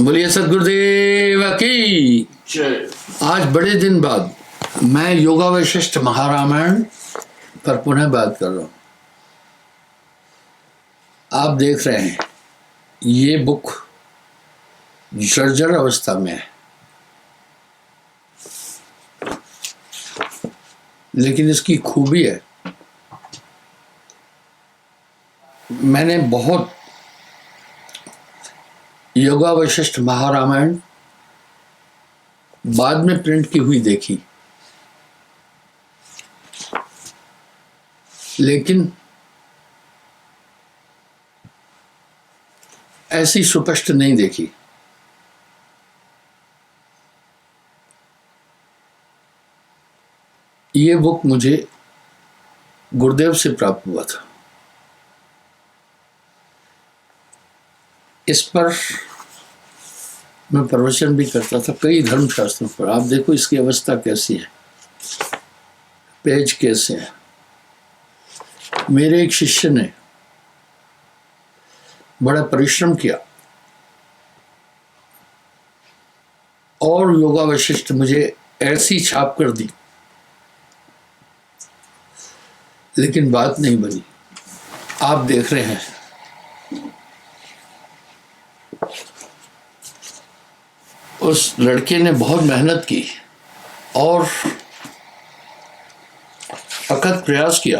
बोलिए सदगुरुदेव की। आज बड़े दिन बाद मैं योगा वशिष्ठ महारामायण पर पुनः बात कर रहा हूँ। आप देख रहे हैं ये बुक जर्जर अवस्था में है, लेकिन इसकी खूबी है मैंने बहुत योगा वशिष्ठ महारामायण बाद में प्रिंट की हुई देखी, लेकिन ऐसी सुस्पष्ट नहीं देखी। ये बुक मुझे गुरुदेव से प्राप्त हुआ था। इस पर मैं प्रवचन भी करता था कई धर्मशास्त्रों पर। आप देखो इसकी अवस्था कैसी है, पेज कैसे है। मेरे एक शिष्य ने बड़ा परिश्रम किया और योगा वशिष्ठ मुझे ऐसी छाप कर दी, लेकिन बात नहीं बनी। आप देख रहे हैं उस लड़के ने बहुत मेहनत की और अथक प्रयास किया।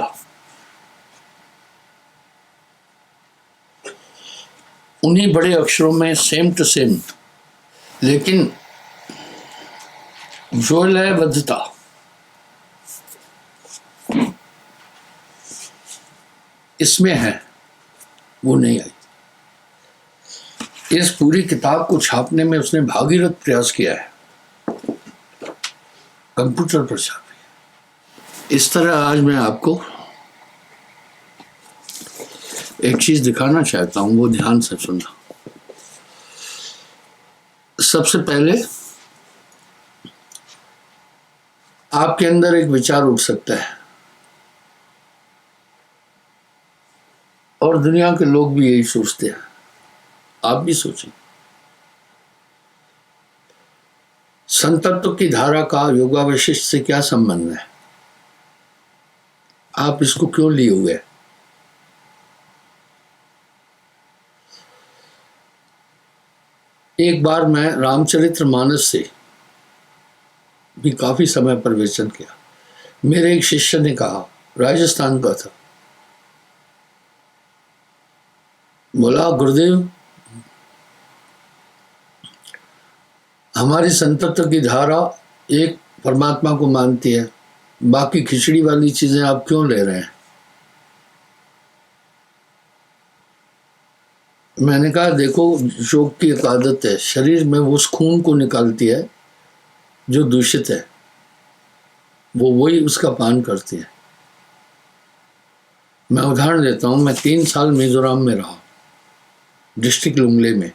उन्हीं बड़े अक्षरों में सेम टू सेम, लेकिन जो लयबद्धता इसमें है वो नहीं आई। इस पूरी किताब को छापने में उसने भागीरथ प्रयास किया है, कंप्यूटर पर छापी। इस तरह आज मैं आपको एक चीज दिखाना चाहता हूं, वो ध्यान से सुनना। सबसे पहले आपके अंदर एक विचार उठ सकता है, और दुनिया के लोग भी यही सोचते हैं, आप भी सोचें। संतत्व की धारा का योगा वशिष्ठ से क्या संबंध है? आप इसको क्यों लिए हुए? एक बार मैं रामचरितमानस से भी काफी समय पर प्रवचन किया। मेरे एक शिष्य ने कहा, राजस्थान का था, बोला गुरुदेव हमारी संतत्व की धारा एक परमात्मा को मानती है, बाकी खिचड़ी वाली चीजें आप क्यों ले रहे हैं? मैंने कहा देखो, योग की एक आदत है, शरीर में उस खून को निकालती है जो दूषित है, वो वही उसका पान करती है। मैं उदाहरण देता हूं, मैं 3 साल मिजोरम में रहा, डिस्ट्रिक्ट लुंगले में।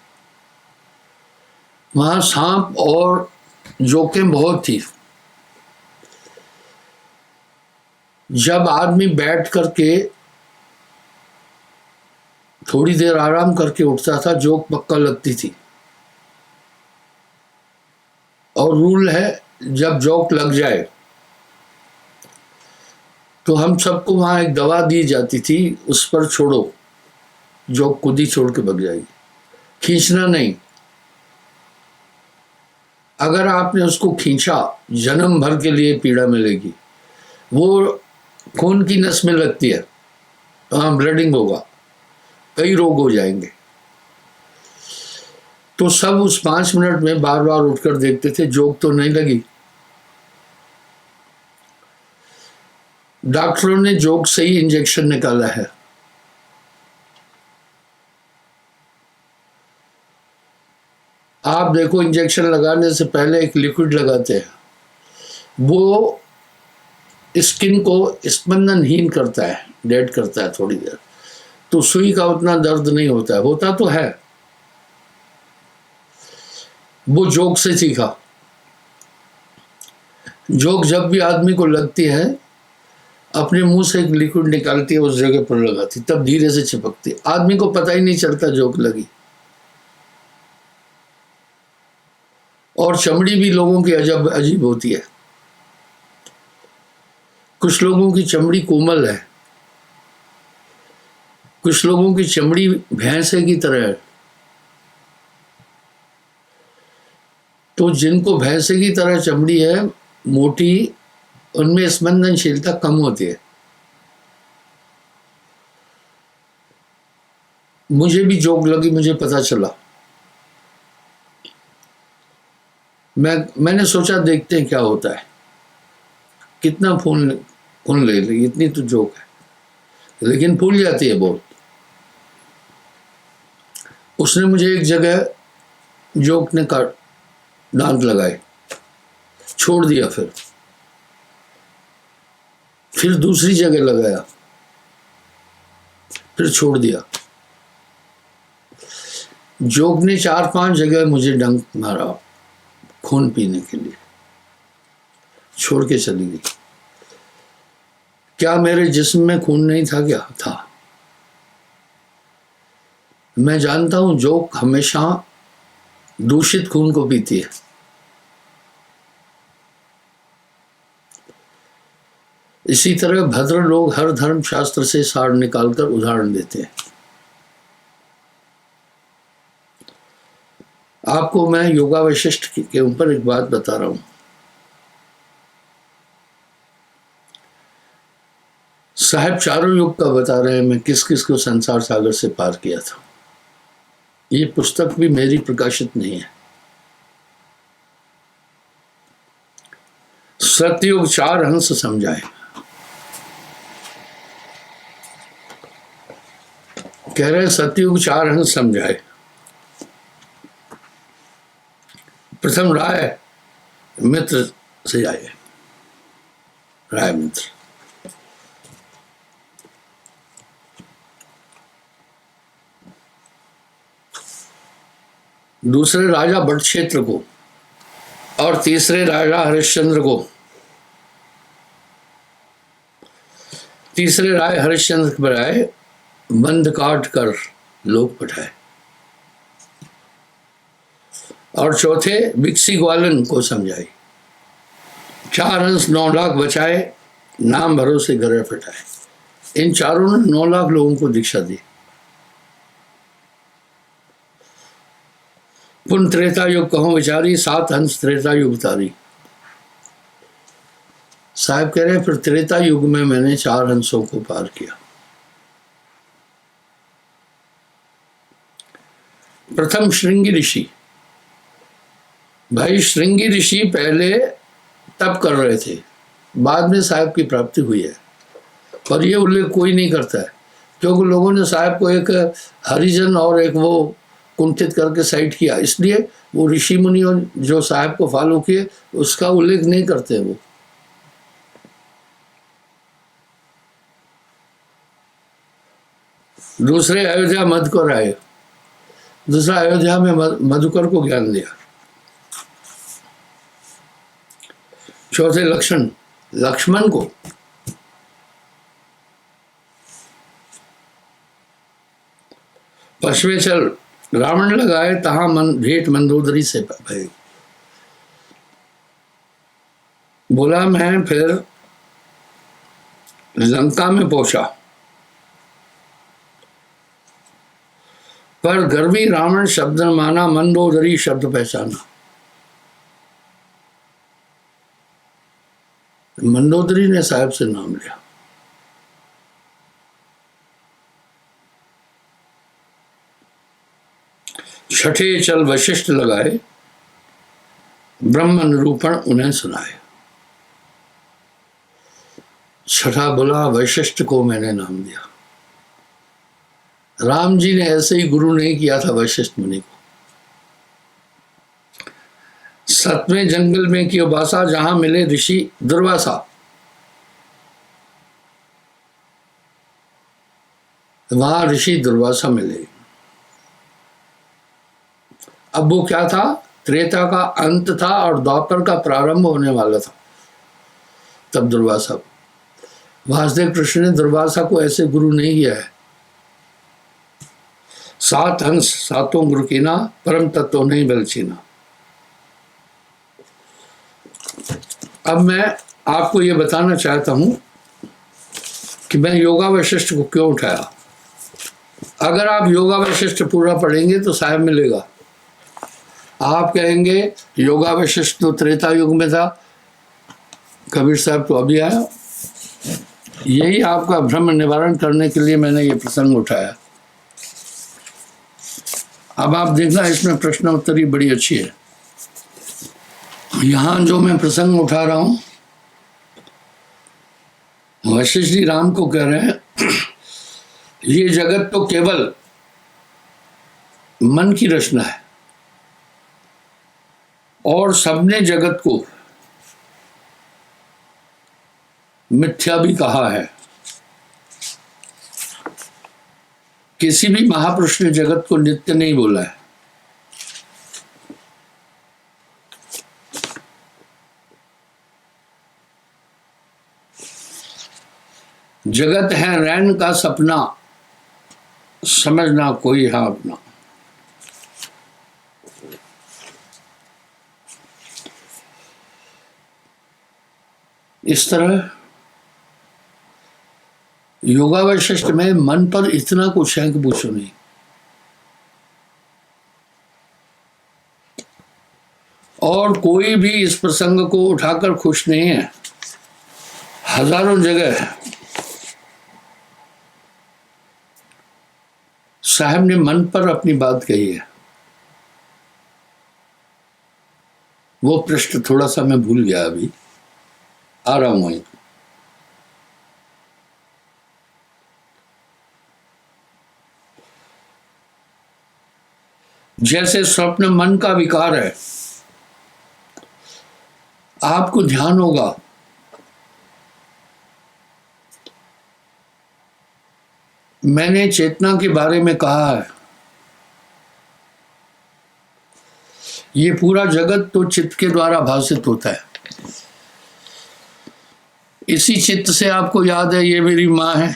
वहां सांप और जोकें बहुत थी। जब आदमी बैठ करके थोड़ी देर आराम करके उठता था, जोक पक्का लगती थी। और रूल है, जब जोक लग जाए तो हम सबको वहां एक दवा दी जाती थी, उस पर छोड़ो, जोक खुद ही छोड़ के भाग जाएगी, खींचना नहीं। अगर आपने उसको खींचा, जन्म भर के लिए पीड़ा मिलेगी। वो खून की नस में लगती है, वहां ब्लडिंग होगा, कई रोग हो जाएंगे। तो सब उस 5 मिनट में बार बार उठकर देखते थे, जोक तो नहीं लगी। डॉक्टरों ने जोक से ही इंजेक्शन निकाला है। आप देखो, इंजेक्शन लगाने से पहले एक लिक्विड लगाते हैं, वो स्किन को स्पंदनहीन करता है, डेड करता है थोड़ी देर, तो सुई का उतना दर्द नहीं होता है। होता तो है। वो जोक से सीखा। जोक जब भी आदमी को लगती है, अपने मुंह से एक लिक्विड निकालती है, उस जगह पर लगाती, तब धीरे से चिपकती, आदमी को पता ही नहीं चलता जोक लगी। और चमड़ी भी लोगों की अजब अजीब होती है। कुछ लोगों की चमड़ी कोमल है, कुछ लोगों की चमड़ी भैंसे की तरह है। तो जिनको भैंसे की तरह चमड़ी है, मोटी, उनमें स्पंदनशीलता कम होती है। मुझे भी जोक लगी, मुझे पता चला। मैंने सोचा देखते हैं क्या होता है, कितना खून ले ली, इतनी तो जोक है, लेकिन फूल जाती है बहुत। उसने मुझे एक जगह जोक ने काट दांत लगाए, छोड़ दिया, फिर दूसरी जगह लगाया, फिर छोड़ दिया। जोक ने 4-5 जगह मुझे डंक मारा खून पीने के लिए, छोड़ के चली गई। क्या मेरे जिस्म में खून नहीं था? क्या था? मैं जानता हूं जोक हमेशा दूषित खून को पीती है। इसी तरह भद्र लोग हर धर्म शास्त्र से सार निकालकर उदाहरण देते हैं। आपको मैं योगा वशिष्ठ के ऊपर एक बात बता रहा हूं। साहब चारों युग का बता रहे हैं, मैं किस किस को संसार सागर से पार किया था। ये पुस्तक भी मेरी प्रकाशित नहीं है। सतयुग 4 हंस समझाए, कह रहे हैं सतयुग 4 हंस समझाए। प्रथम राय मित्र से आए, राय मित्र। दूसरे राजा बट क्षेत्र को, और तीसरे राजा हरिश्चंद्र को। तीसरे राय हरिश्चंद्र पर आए, बंद काट कर लोग पठाए। और चौथे बिक्सी ग्वालन को समझाई। 4 हंस 9 लाख बचाए, नाम भरोसे घर फटाए। इन चारों ने 9 लाख लोगों को दीक्षा दी। पुन त्रेता युग कहो विचारी, 7 हंस त्रेता युग तारी। साहब कह रहे हैं फिर त्रेता युग में मैंने 4 हंसों को पार किया। प्रथम श्रृंगी ऋषि। भाई श्रृंगी ऋषि पहले तप कर रहे थे, बाद में साहब की प्राप्ति हुई है, पर ये उल्लेख कोई नहीं करता है, क्योंकि लोगों ने साहब को एक हरिजन और एक वो कुंठित करके साइड किया, इसलिए वो ऋषि मुनि जो साहब को फॉलो किए उसका उल्लेख नहीं करते। वो दूसरे अयोध्या मधुकर आए, दूसरा अयोध्या में मधुकर को ज्ञान दिया। चौथे लक्ष्मण को। पश्वे चल रावण लगाए, तहां भेंट मंदोदरी से भई। बोला मैं फिर लंका में पहुंचा, पर गर्वी रावण शब्द न माना, मंदोदरी शब्द पहचाना। मंदोदरी ने साहब से नाम लिया। छठे चल वशिष्ठ लगाए, ब्रह्म निरूपण उन्हें सुनाए। छठा बोला वशिष्ठ को मैंने नाम दिया। राम जी ने ऐसे ही गुरु नहीं किया था वशिष्ठ मुनि को। 7वें जंगल में की भाषा, जहां मिले ऋषि दुर्वासा, वहां ऋषि दुर्वासा मिले। अब वो क्या था? त्रेता का अंत था और द्वापर का प्रारंभ होने वाला था। तब दुर्वासा, वासुदेव कृष्ण ने दुर्वासा को ऐसे गुरु नहीं किया है। 7 हंस 7 गुरु कीना, परम तत्व नहीं बलचीना। अब मैं आपको ये बताना चाहता हूँ कि मैं योगा वशिष्ठ को क्यों उठाया। अगर आप योगा वशिष्ठ पूरा पढ़ेंगे तो साहब मिलेगा। आप कहेंगे योगा वशिष्ठ तो त्रेता युग में था, कबीर साहब तो अभी आया। यही आपका भ्रम निवारण करने के लिए मैंने ये प्रसंग उठाया। अब आप देखना, इसमें प्रश्नोत्तरी बड़ी अच्छी है। यहाँ जो मैं प्रसंग उठा रहा हूँ, वशिष्ठ जी राम को कह रहे हैं ये जगत तो केवल मन की रचना है और सबने जगत को मिथ्या भी कहा है। किसी भी महापुरुष ने जगत को नित्य नहीं बोला है। जगत है रैन का सपना, समझना कोई है अपना। इस तरह योगा वशिष्ठ में मन पर इतना कुछ है कि पूछो नहीं। और कोई भी इस प्रसंग को उठाकर खुश नहीं है। हजारों जगह साहब ने मन पर अपनी बात कही है। वो पृष्ठ थोड़ा सा मैं भूल गया, अभी आ रहा हूं वहीं। जैसे स्वप्न मन का विकार है, आपको ध्यान होगा मैंने चेतना के बारे में कहा है। ये पूरा जगत तो चित्त के द्वारा भाषित होता है। इसी चित्त से आपको याद है ये मेरी माँ है,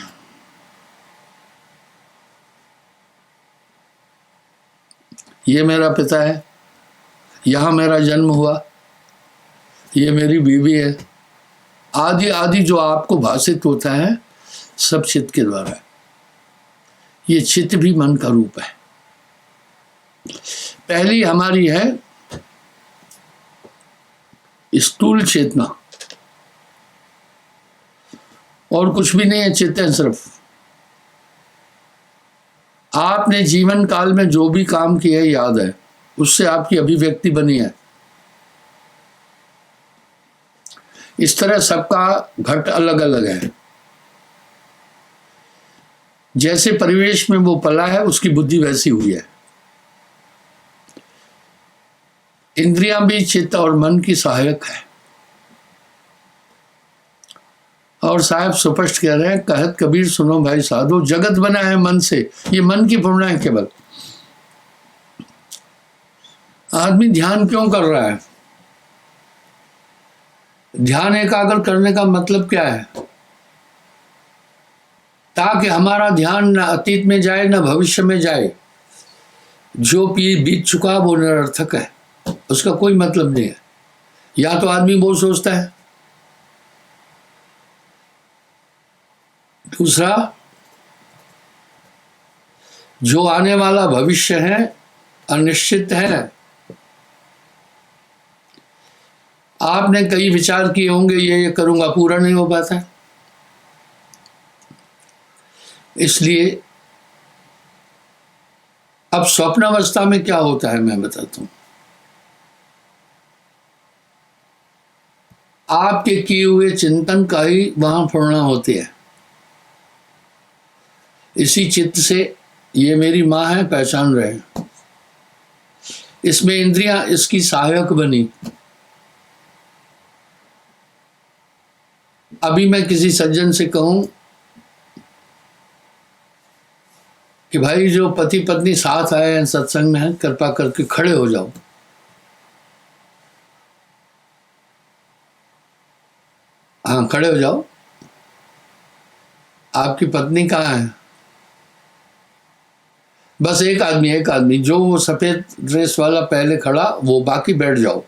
ये मेरा पिता है, यहाँ मेरा जन्म हुआ, ये मेरी बीवी है, आदि आदि जो आपको भाषित होता है सब चित्त के द्वारा है। ये चित्त भी मन का रूप है। पहली हमारी है स्थूल चेतना, और कुछ भी नहीं है, चित्त है सिर्फ। आपने जीवन काल में जो भी काम किया है याद है, उससे आपकी अभिव्यक्ति बनी है। इस तरह सबका घट अलग अलग है। जैसे परिवेश में वो पला है उसकी बुद्धि वैसी हुई है। इंद्रियां भी चित्त और मन की सहायक है। और साहब स्पष्ट कह रहे हैं, कहत कबीर सुनो भाई साधो, जगत बना है मन से। ये मन की पूर्णा है केवल। आदमी ध्यान क्यों कर रहा है? ध्यान एकाग्र करने का मतलब क्या है? ताकि हमारा ध्यान न अतीत में जाए न भविष्य में जाए। जो बीत चुका वो निरर्थक है, उसका कोई मतलब नहीं है। या तो आदमी वो सोचता है। दूसरा, जो आने वाला भविष्य है अनिश्चित है। आपने कई विचार किए होंगे, ये करूंगा, पूरा नहीं हो पाता है। इसलिए अब स्वप्नावस्था में क्या होता है मैं बताता हूं। आपके किए हुए चिंतन का ही वहां पूर्णा होती है। इसी चित्त से ये मेरी माँ है पहचान रहे। इसमें इंद्रियां इसकी सहायक बनी। अभी मैं किसी सज्जन से कहूं कि भाई जो पति पत्नी साथ आए हैं सत्संग में हैं, कृपा करके खड़े हो जाओ। हाँ, खड़े हो जाओ। आपकी पत्नी कहाँ है? बस एक आदमी जो वो सफेद ड्रेस वाला पहले खड़ा, वो, बाकी बैठ जाओ।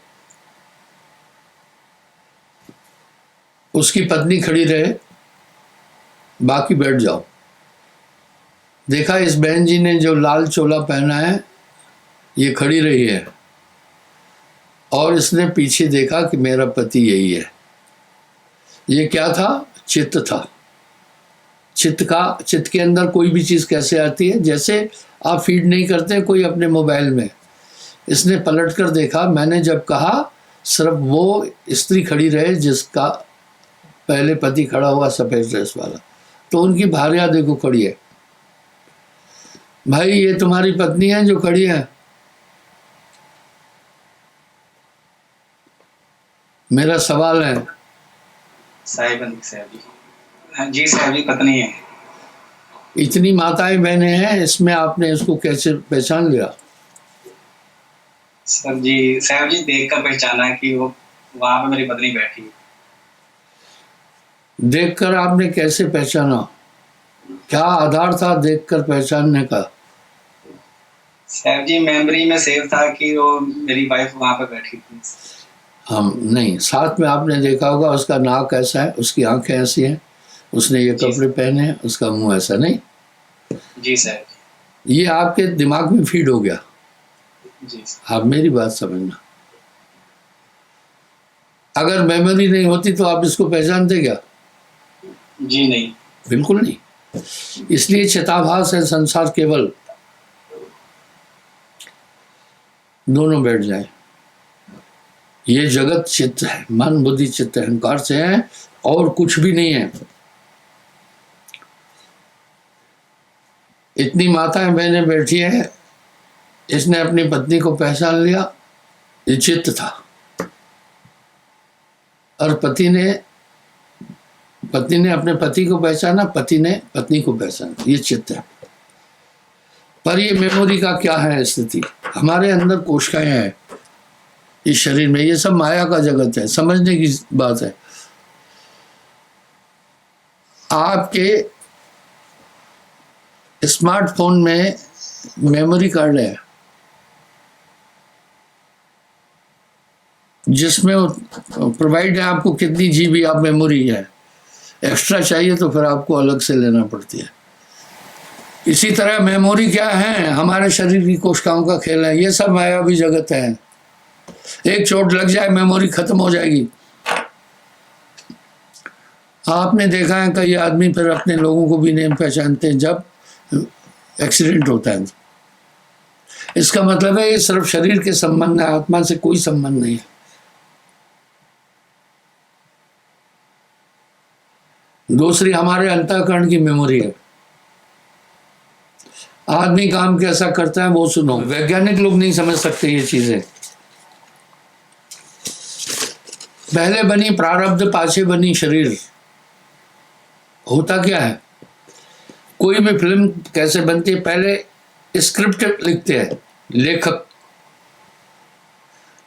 उसकी पत्नी खड़ी रहे, बाकी बैठ जाओ। देखा इस बहन जी ने जो लाल चोला पहना है, ये खड़ी रही है और इसने पीछे देखा कि मेरा पति यही है। ये क्या था? चित्त था। चित्त के अंदर कोई भी चीज़ कैसे आती है? जैसे आप फीड नहीं करते कोई अपने मोबाइल में, इसने पलट कर देखा। मैंने जब कहा सिर्फ वो स्त्री खड़ी रहे जिसका पहले पति खड़ा हुआ सफ़ेद ड्रेस वाला, तो उनकी भार्या देखो खड़ी है। भाई ये तुम्हारी पत्नी है जो खड़ी है? मेरा सवाल है। साहिब जी, साहब जी पत्नी है। इतनी माताएं बहनें हैं, इसमें आपने इसको कैसे पहचान लिया? सर जी, साहब जी देख कर पहचाना कि वो वहां पे मेरी पत्नी बैठी है। देखकर आपने कैसे पहचाना? क्या आधार था देखकर पहचानने का? साहब जी मेमोरी में सेव था कि वो मेरी वाइफ वहां पे बैठी थी। हम नहीं, साथ में आपने देखा होगा उसका नाक ऐसा है, उसकी आंखें ऐसी हैं, उसने ये कपड़े पहने हैं, उसका मुंह ऐसा। नहीं जी सर, ये आपके दिमाग में फीड हो गया। जी आप मेरी बात समझना। अगर मेमोरी नहीं होती तो आप इसको पहचानते क्या? जी नहीं, बिल्कुल नहीं। इसलिए चिताभास है संसार केवल। दोनों बैठ जाए। ये जगत चित्त है, मन बुद्धि चित्त अहंकार से है और कुछ भी नहीं है। इतनी माताएं बहनें बैठी है, इसने अपनी पत्नी को पहचान लिया, ये चित्त था। और पत्नी ने अपने पति को पहचाना, पति ने पत्नी को पहचाना, ये चित्त है। पर ये मेमोरी का क्या है स्थिति? हमारे अंदर कोशिकाएं हैं इस शरीर में, ये सब माया का जगत है, समझने की बात है। आपके स्मार्टफोन में मेमोरी कार्ड है जिसमें प्रोवाइड है आपको कितनी जीबी आप मेमोरी है। एक्स्ट्रा चाहिए तो फिर आपको अलग से लेना पड़ती है। इसी तरह मेमोरी क्या है? हमारे शरीर की कोशिकाओं का खेल है। ये सब मायावी जगत है। एक चोट लग जाए मेमोरी खत्म हो जाएगी। आपने देखा है कई आदमी फिर अपने लोगों को भी नहीं पहचानते जब एक्सीडेंट होता है। इसका मतलब है ये सिर्फ शरीर के संबंध है, आत्मा से कोई संबंध नहीं है। दूसरी हमारे अंतःकरण की मेमोरी है। आदमी काम कैसा करता है वो सुनो, वैज्ञानिक लोग नहीं समझ सकते ये चीजें। पहले बनी प्रारब्ध, पाछे बनी शरीर। होता क्या है? कोई भी फिल्म कैसे बनती है? पहले स्क्रिप्ट लिखते हैं लेखक,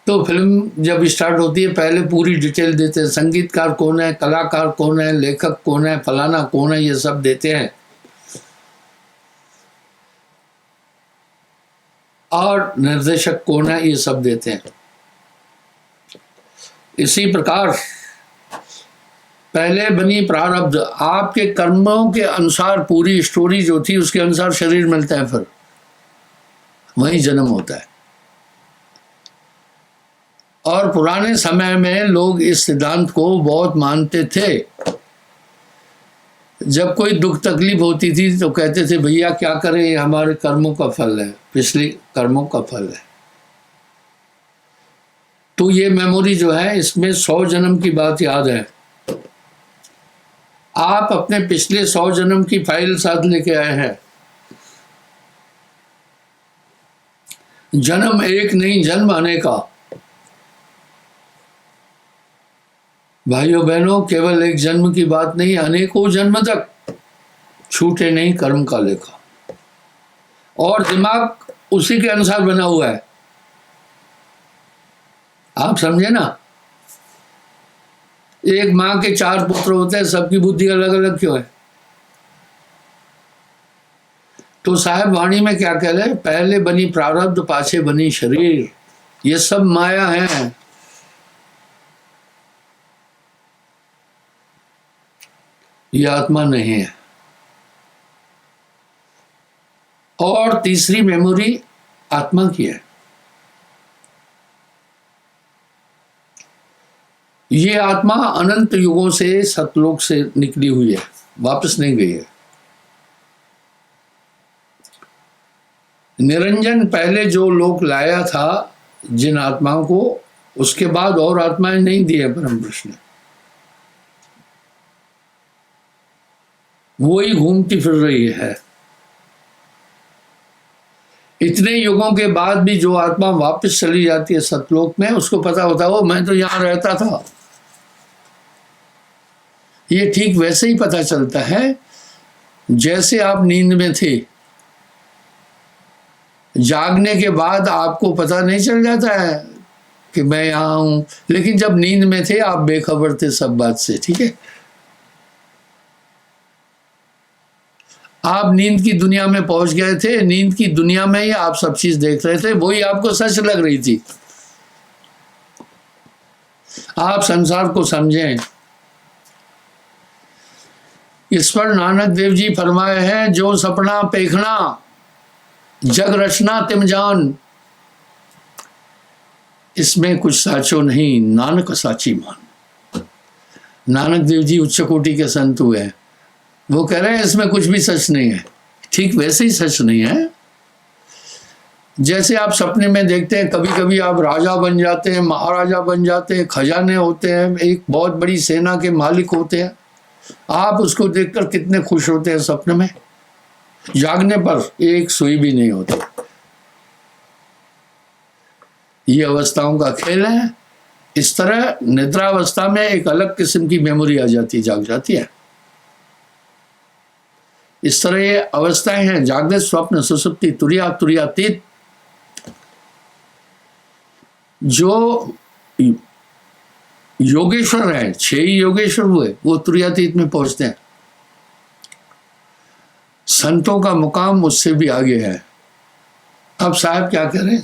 तो फिल्म जब स्टार्ट होती है पहले पूरी डिटेल देते हैं। संगीतकार कौन है, कलाकार कौन है, लेखक कौन है, फलाना कौन है, ये सब देते हैं। और निर्देशक कौन है, ये सब देते हैं। इसी प्रकार पहले बनी प्रारब्ध, आपके कर्मों के अनुसार पूरी स्टोरी जो थी उसके अनुसार शरीर मिलता है, फिर वहीं जन्म होता है। और पुराने समय में लोग इस सिद्धांत को बहुत मानते थे। जब कोई दुख तकलीफ होती थी तो कहते थे भैया क्या करें, ये हमारे कर्मों का फल है, पिछले कर्मों का फल है। तो ये मेमोरी जो है इसमें 100 जन्म की बात याद है। आप अपने पिछले 100 जन्म की फाइल साथ लेके आए हैं। जन्म एक नहीं, जन्म अनेका। भाइयों बहनों, केवल एक जन्म की बात नहीं, अनेकों जन्म तक छूटे नहीं कर्म का लेखा। और दिमाग उसी के अनुसार बना हुआ है। आप समझे ना? एक माँ के 4 पुत्र होते हैं, सबकी बुद्धि अलग अलग क्यों है? तो साहब वाणी में क्या कह रहे हैं? पहले बनी प्रारब्ध, पाछे बनी शरीर। ये सब माया है। ये आत्मा नहीं है। और तीसरी मेमोरी आत्मा की है। ये आत्मा अनंत युगों से सतलोक से निकली हुई है, वापस नहीं गई है। निरंजन पहले जो लोक लाया था जिन आत्माओं को, उसके बाद और आत्माएं नहीं दी है परम पुरुष ने। वही घूमती फिर रही है। इतने युगों के बाद भी जो आत्मा वापस चली जाती है सतलोक में, उसको पता होता है, वो मैं तो यहां रहता था। ये ठीक वैसे ही पता चलता है जैसे आप नींद में थे। जागने के बाद आपको पता नहीं चल जाता है कि मैं यहां हूं, लेकिन जब नींद में थे आप बेखबर थे सब बात से। ठीक है, आप नींद की दुनिया में पहुंच गए थे, नींद की दुनिया में ही आप सब चीज देख रहे थे, वही आपको सच लग रही थी। आप संसार को समझें। इस पर नानक देव जी फरमाए हैं, जो सपना पेखना जग रचना तिम जान, इसमें कुछ साचो नहीं नानक साची मान। नानक देव जी उच्च कोटि के संत हुए हैं, वो कह रहे हैं इसमें कुछ भी सच नहीं है। ठीक वैसे ही सच नहीं है जैसे आप सपने में देखते हैं। कभी कभी आप राजा बन जाते हैं, महाराजा बन जाते हैं, खजाने होते हैं, एक बहुत बड़ी सेना के मालिक होते हैं। आप उसको देखकर कितने खुश होते हैं सपने में। जागने पर एक सुई भी नहीं होती। ये अवस्थाओं का खेल है। इस तरह निद्रावस्था में एक अलग किस्म की मेमोरी आ जाती, जाग जाती है। इस तरह ये अवस्थाएं हैं, जागृत, स्वप्न, सुसुप्ति, तुरिया, तुरियातीत। जो योगेश्वर हैं, 6 ही योगेश्वर हुए, वो तुरियातीत में पहुंचते हैं। संतों का मुकाम उससे भी आगे है। अब साहब क्या करें?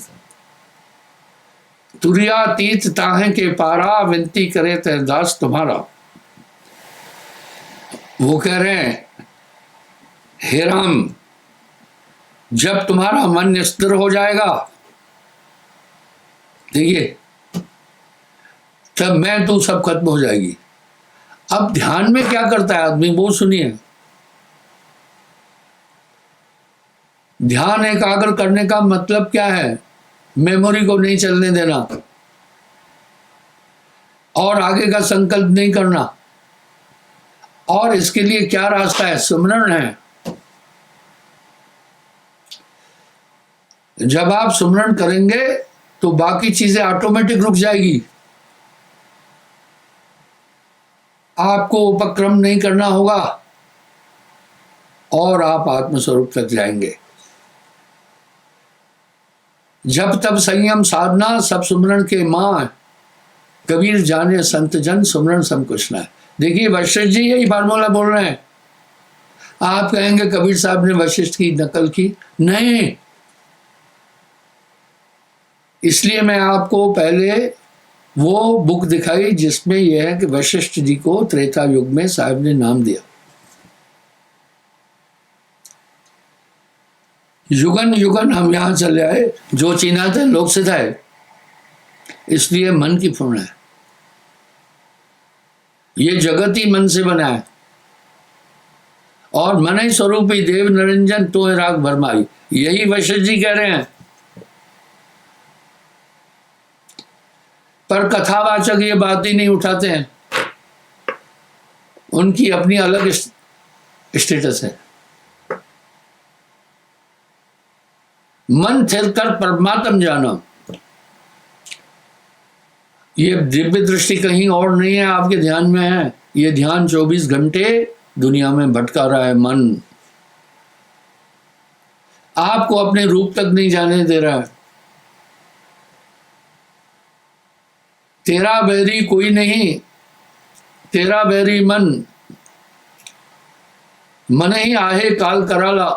तुरियातीत ताहे के पारा, विनती करे ते दास तुम्हारा। वो कह रहे हैं, हे राम, जब तुम्हारा मन स्थिर हो जाएगा, देखिए, तब मैं तू सब खत्म हो जाएगी। अब ध्यान में क्या करता है आदमी, वो सुनिए। ध्यान एकाग्र करने का मतलब क्या है? मेमोरी को नहीं चलने देना और आगे का संकल्प नहीं करना। और इसके लिए क्या रास्ता है? सुमरण है। जब आप सुमरण करेंगे तो बाकी चीजें ऑटोमेटिक रुक जाएगी। आपको उपक्रम नहीं करना होगा और आप आत्मस्वरूप तक जाएंगे। जब तब संयम साधना, सब सुमरण के मां, कबीर जाने संत जन, सुमरण सब कुछ ना। देखिए वशिष्ठ जी यही फार्मूला बोल रहे हैं। आप कहेंगे कबीर साहब ने वशिष्ठ की नकल की, नहीं। इसलिए मैं आपको पहले वो बुक दिखाई जिसमें यह है कि वशिष्ठ जी को त्रेता युग में साहब ने नाम दिया। युगन युगन हम यहां चले आए, जो चीना थे लोक सिधाए। इसलिए मन की पूर्ण है। ये जगत ही मन से बना है और मन ही स्वरूप ही देव निरंजन तो राग भरमाई। यही वशिष्ठ जी कह रहे हैं। पर कथावाचक ये बात ही नहीं उठाते हैं। उनकी अपनी अलग स्टेटस है। मन थिर कर परमात्म जाना, ये दिव्य दृष्टि कहीं और नहीं है, आपके ध्यान में है। ये ध्यान 24 घंटे दुनिया में भटका रहा है। मन आपको अपने रूप तक नहीं जाने दे रहा है। तेरा बैरी कोई नहीं, तेरा बैरी मन, मन ही आहे काल कराला,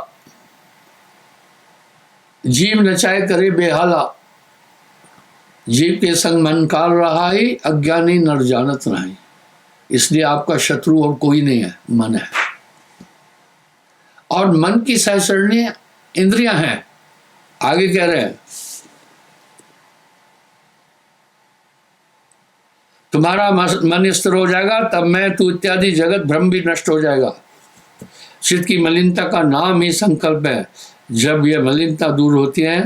जीव नचाए करे बेहाला, जीव के संग मन काल रहा ही, अज्ञानी नर जानत नहीं। इसलिए आपका शत्रु और कोई नहीं है, मन है। और मन की सहचरणी इंद्रियां हैं। आगे कह रहे हैं तुम्हारा मन स्थिर हो जाएगा, तब मैं तू इत्यादि जगत भ्रम भी नष्ट हो जाएगा। चित्त की मलिनता का नाम ही संकल्प है। जब यह मलिनता दूर होती है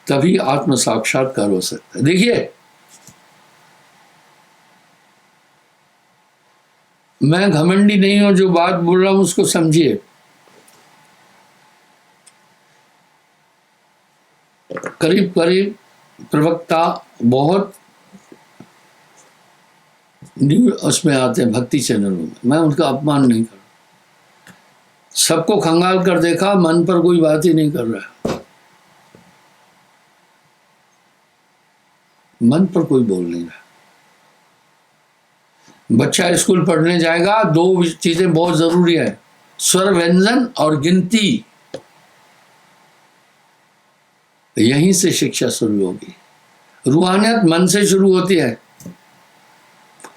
तभी आत्म साक्षात्कार हो सकता है। देखिए, मैं घमंडी नहीं हूं, जो बात बोल रहा हूं उसको समझिए। करीब करीब प्रवक्ता बहुत न्यू उसमें आते हैं भक्ति चैनलों में, मैं उनका अपमान नहीं कर रहा। सबको खंगाल कर देखा, मन पर कोई बात ही नहीं कर रहा, मन पर कोई बोल नहीं रहा। बच्चा स्कूल पढ़ने जाएगा, दो चीजें बहुत जरूरी है, स्वर व्यंजन और गिनती। यहीं से शिक्षा शुरू होगी। रूहानियत मन से शुरू होती है,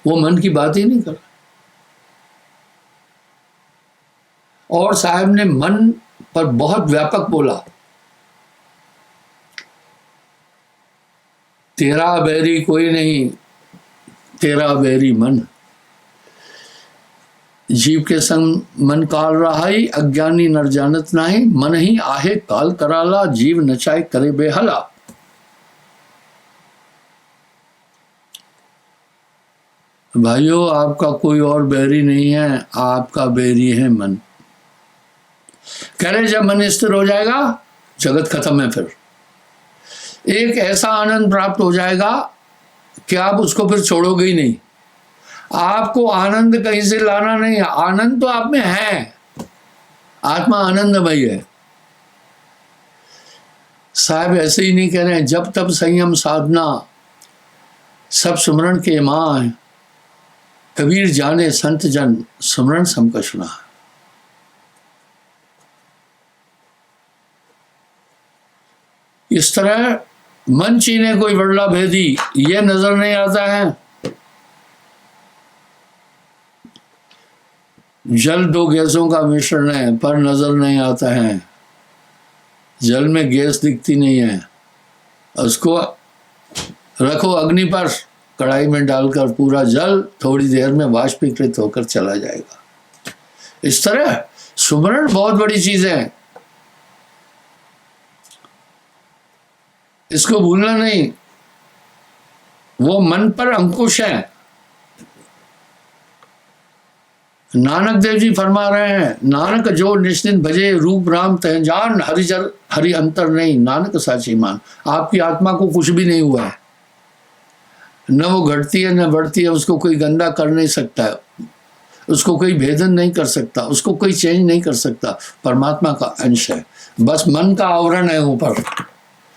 वो मन की बात ही नहीं कर रहा। और साहब ने मन पर बहुत व्यापक बोला, तेरा बैरी कोई नहीं, तेरा बैरी मन। जीव के संग मन काल रहाई, अज्ञानी नर जानत नाही, मन ही आहे काल कराला, जीव नचाए करे बेहला। भाइयों, आपका कोई और बैरी नहीं है, आपका बैरी है मन। कह रहे जब मन स्थिर हो जाएगा जगत खत्म है। फिर एक ऐसा आनंद प्राप्त हो जाएगा कि आप उसको फिर छोड़ोगे ही नहीं। आपको आनंद कहीं से लाना नहीं है, आनंद तो आप में है। आत्मा आनंदमय है। साहब ऐसे ही नहीं कह रहे हैं, जब तब संयम साधना सब सुमरण के मां है, कबीर जाने संत जन सुमरण समकशना। इस तरह मन चीने कोई बड़ला भेदी, ये नजर नहीं आता है। जल दो गैसों का मिश्रण है, पर नजर नहीं आता है। जल में गैस दिखती नहीं है, उसको रखो अग्नि पर, कढ़ाई में डालकर पूरा जल थोड़ी देर में वाष्पीकृत होकर चला जाएगा। इस तरह सुमरण बहुत बड़ी चीज है, इसको भूलना नहीं। वो मन पर अंकुश है। नानक देव जी फरमा रहे हैं, नानक जो निश्चिंत भजे, रूप राम तह जान, हरिजर हरि अंतर नहीं, नानक साची मान। आपकी आत्मा को कुछ भी नहीं हुआ है, न वो घटती है न बढ़ती है, उसको कोई गंदा कर नहीं सकता है, उसको कोई भेदन नहीं कर सकता, उसको कोई चेंज नहीं कर सकता। परमात्मा का अंश है, बस मन का आवरण है ऊपर।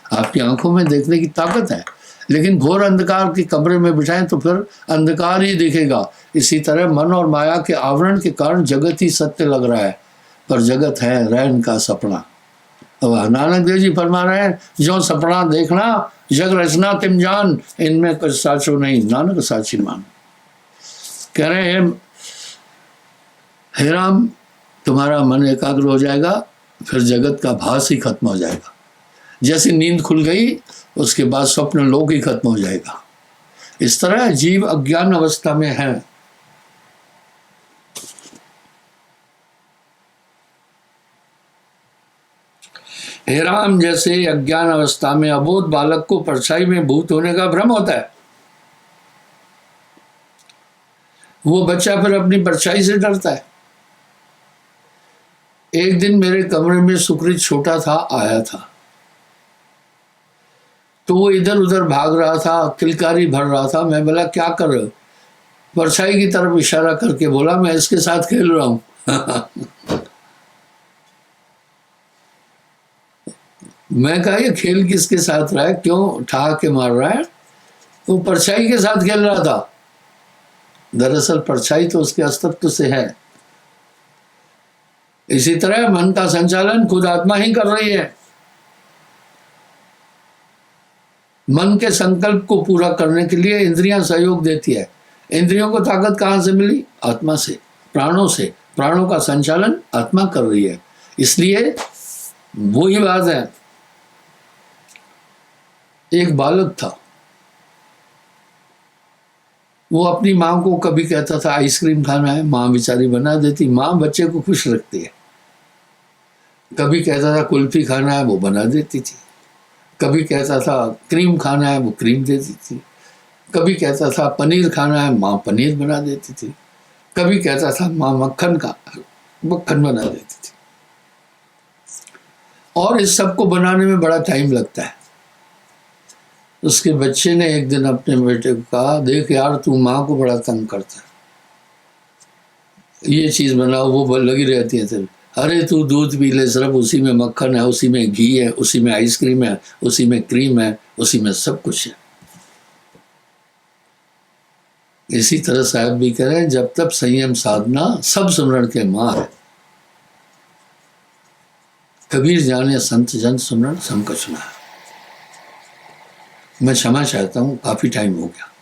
आपकी आंखों में देखने की ताकत है, लेकिन घोर अंधकार के कमरे में बिठाएं तो फिर अंधकार ही दिखेगा। इसी तरह मन और माया के आवरण के कारण जगत ही सत्य लग रहा है, पर जगत है रैन का सपना। नानक देव जी फरमा रहे हैं, जो सपना देखना जग रचना तिम जान, इनमें कुछ साचो नहीं, नानक साची मान। कह रहे हैं, हे राम, तुम्हारा मन एकाग्र हो जाएगा, फिर जगत का भास ही खत्म हो जाएगा। जैसे नींद खुल गई उसके बाद स्वप्न लोक ही खत्म हो जाएगा। इस तरह जीव अज्ञान अवस्था में है। हे राम, जैसे अज्ञान अवस्था में अबोध बालक को परछाई में भूत होने का भ्रम होता है, वो बच्चा फिर अपनी परछाई से डरता है। एक दिन मेरे कमरे में सुकृत छोटा था आया था, तो वो इधर उधर भाग रहा था, किलकारी भर रहा था। मैं बोला क्या कर रहे हो? परछाई की तरफ इशारा करके बोला, मैं इसके साथ खेल रहा हूं। मैं कहा ये खेल किसके साथ रहा है, क्यों ठा के मार रहा है? वो परछाई के साथ खेल रहा था। दरअसल परछाई तो उसके अस्तित्व से है। इसी तरह मन का संचालन खुद आत्मा ही कर रही है। मन के संकल्प को पूरा करने के लिए इंद्रियां सहयोग देती है। इंद्रियों को ताकत कहाँ से मिली? आत्मा से, प्राणों से। प्राणों का संचालन आत्मा कर रही है। इसलिए वही बात है, एक बालक था, वो अपनी माँ को कभी कहता था आइसक्रीम खाना है, माँ बेचारी बना देती, माँ बच्चे को खुश रखती है। कभी कहता था कुल्फी खाना है, वो बना देती थी। कभी कहता था क्रीम खाना है, वो क्रीम देती थी। कभी कहता था पनीर खाना है, माँ पनीर बना देती थी। कभी कहता था माँ मक्खन बना देती थी। और इस सब को बनाने में बड़ा टाइम लगता है। उसके बच्चे ने एक दिन अपने बेटे को कहा, देख यार तू माँ को बड़ा तंग करता है, ये चीज़ बनाओ, वो लगी रहती है तेरे। अरे तू दूध पी ले, सिर्फ उसी में मक्खन है, उसी में घी है, उसी में आइसक्रीम है, उसी में क्रीम है, उसी में सब कुछ है। इसी तरह साहब भी कह रहे हैं, जब तक संयम साधना सब सुमरण के माँ है। कबीर जाने संत जन सुमरण सब कुछ ना है। मैं क्षमा चाहता हूँ, काफी टाइम हो गया।